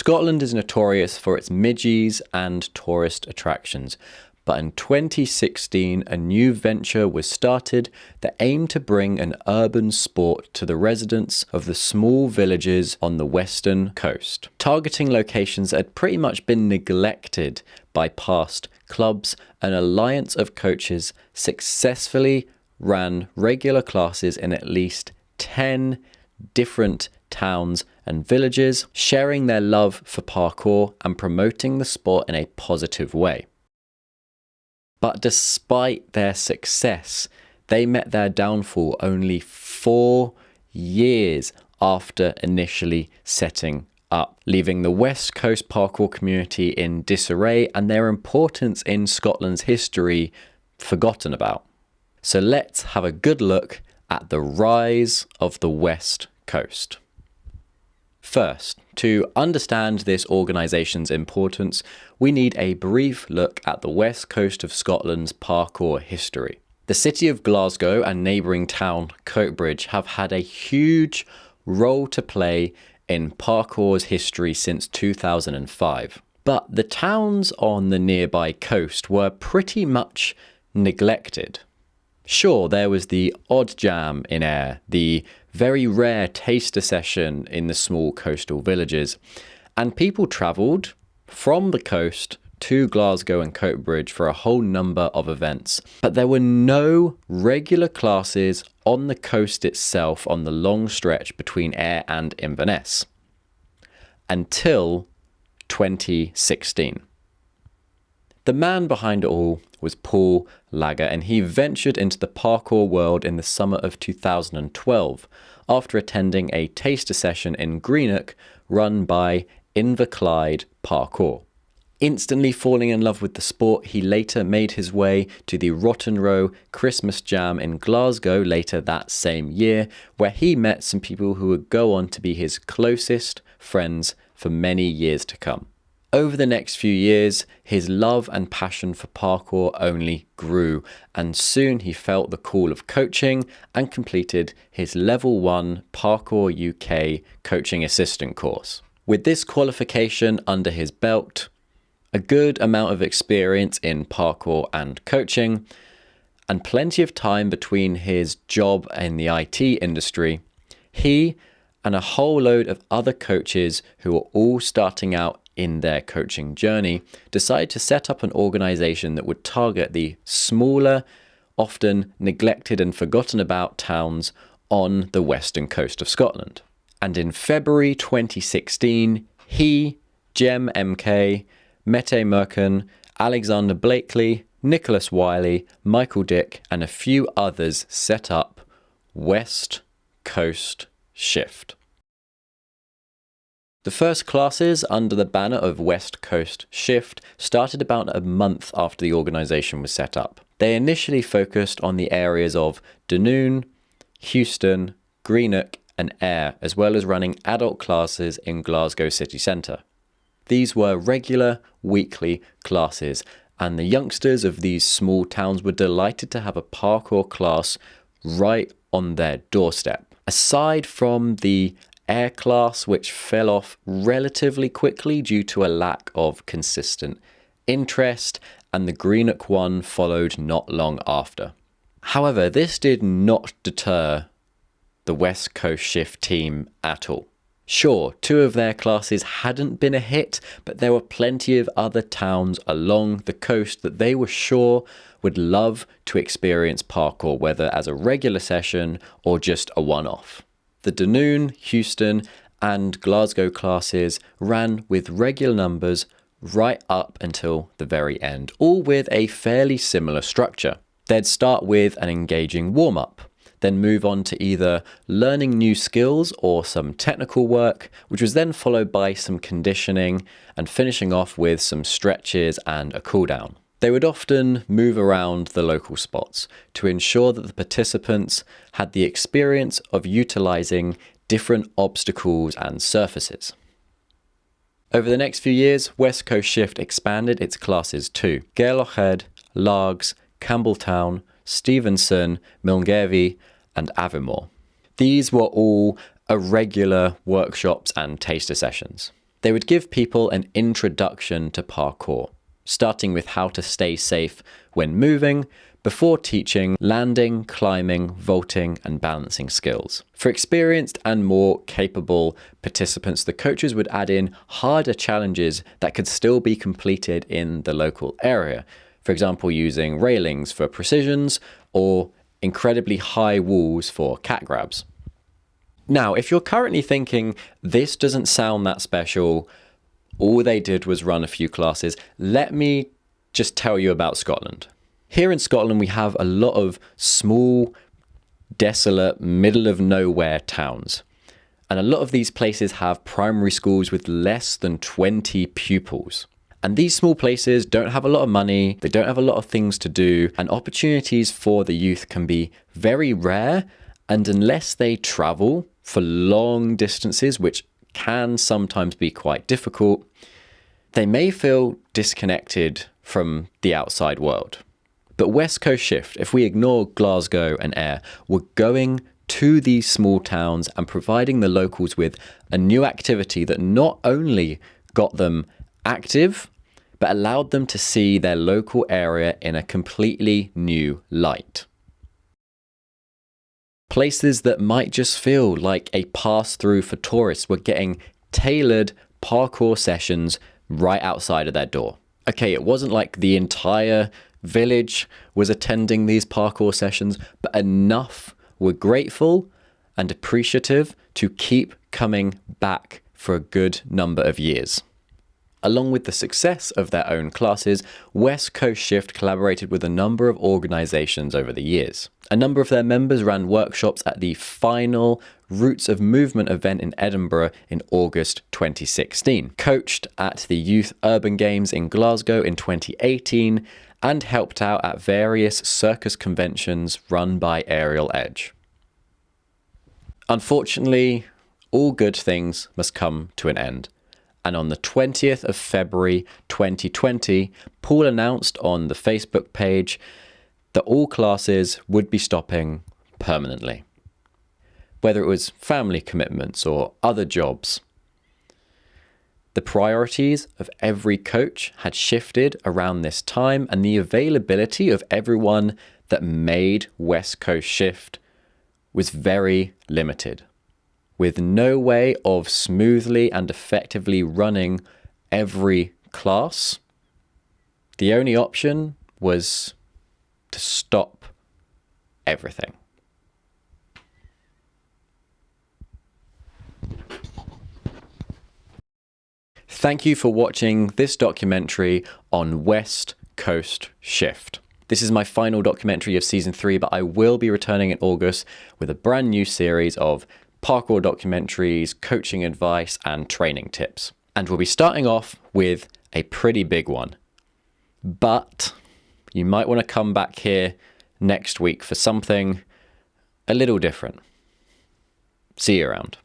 Scotland is notorious for its midges and tourist attractions, but in 2016 a new venture was started that aimed to bring an urban sport to the residents of the small villages on the western coast, targeting locations that had pretty much been neglected by past clubs. An alliance of coaches successfully ran regular classes in at least 10 different towns and villages, sharing their love for parkour and promoting the sport in a positive way. But despite their success, they met their downfall only 4 years after initially setting up, leaving the West Coast parkour community in disarray and their importance in Scotland's history forgotten about. So let's have a good look at the rise of the West Coast. First, to understand this organisation's importance, we need a brief look at the west coast of Scotland's parkour history. The city of Glasgow and neighbouring town Coatbridge have had a huge role to play in parkour's history since 2005. But the towns on the nearby coast were pretty much neglected. Sure, there was the odd jam in Ayr, the very rare taster session in the small coastal villages, and people travelled from the coast to Glasgow and Coatbridge for a whole number of events. But there were no regular classes on the coast itself on the long stretch between Ayr and Inverness until 2016. The man behind it all was Paul Lager, and he ventured into the parkour world in the summer of 2012 after attending a taster session in Greenock run by Inverclyde Parkour. Instantly falling in love with the sport, he later made his way to the Rotten Row Christmas Jam in Glasgow later that same year, where he met some people who would go on to be his closest friends for many years to come. Over the next few years, his love and passion for parkour only grew, and soon he felt the call of coaching and completed his Level 1 Parkour UK coaching assistant course. With this qualification under his belt, a good amount of experience in parkour and coaching, and plenty of time between his job in the IT industry, he and a whole load of other coaches who were all starting out in their coaching journey decided to set up an organisation that would target the smaller, often neglected and forgotten about towns on the western coast of Scotland. And in February 2016, he, Jem MK, Mette Merkin, Alexander Blakely, Nicholas Wiley, Michael Dick, and a few others set up West Coast Shift. The first classes under the banner of West Coast Shift started about a month after the organisation was set up. They initially focused on the areas of Dunoon, Houston, Greenock and Ayr, as well as running adult classes in Glasgow city centre. These were regular weekly classes, and the youngsters of these small towns were delighted to have a parkour class right on their doorstep. Aside from the Ayr class, which fell off relatively quickly due to a lack of consistent interest, and the Greenock one followed not long after. However, this did not deter the West Coast Shift team at all. Sure, 2 of their classes hadn't been a hit, but there were plenty of other towns along the coast that they were sure would love to experience parkour, whether as a regular session or just a one-off. The Dunoon, Houston and Glasgow classes ran with regular numbers right up until the very end, all with a fairly similar structure. They'd start with an engaging warm-up, then move on to either learning new skills or some technical work, which was then followed by some conditioning and finishing off with some stretches and a cool-down. They would often move around the local spots to ensure that the participants had the experience of utilising different obstacles and surfaces. Over the next few years, West Coast Shift expanded its classes to Gairlochhead, Largs, Campbelltown, Stevenson, Milngavie and Aviemore. These were all irregular workshops and taster sessions. They would give people an introduction to parkour, starting with how to stay safe when moving, before teaching landing, climbing, vaulting, and balancing skills. For experienced and more capable participants, the coaches would add in harder challenges that could still be completed in the local area. For example, using railings for precisions or incredibly high walls for cat grabs. Now, if you're currently thinking, this doesn't sound that special, all they did was run a few classes, let me just tell you about Scotland. Here in Scotland, we have a lot of small, desolate, middle of nowhere towns. And a lot of these places have primary schools with less than 20 pupils. And these small places don't have a lot of money, they don't have a lot of things to do, and opportunities for the youth can be very rare. And unless they travel for long distances, which can sometimes be quite difficult, they may feel disconnected from the outside world. But West Coast Shift, if we ignore Glasgow and Ayr, were going to these small towns and providing the locals with a new activity that not only got them active, but allowed them to see their local area in a completely new light. Places that might just feel like a pass-through for tourists were getting tailored parkour sessions right outside of their door. Okay, it wasn't like the entire village was attending these parkour sessions, but enough were grateful and appreciative to keep coming back for a good number of years. Along with the success of their own classes, West Coast Shift collaborated with a number of organisations over the years. A number of their members ran workshops at the final Roots of Movement event in Edinburgh in August 2016, coached at the Youth Urban Games in Glasgow in 2018, and helped out at various circus conventions run by Aerial Edge. Unfortunately, all good things must come to an end. And on the 20th of February 2020, Paul announced on the Facebook page that all classes would be stopping permanently. Whether it was family commitments or other jobs, the priorities of every coach had shifted around this time, and the availability of everyone that made West Coast Shift was very limited. With no way of smoothly and effectively running every class, the only option was to stop everything. Thank you for watching this documentary on West Coast Shift. This is my final documentary of season 3, but I will be returning in August with a brand new series of parkour documentaries, coaching advice, and training tips. And we'll be starting off with a pretty big one. But you might want to come back here next week for something a little different. See you around.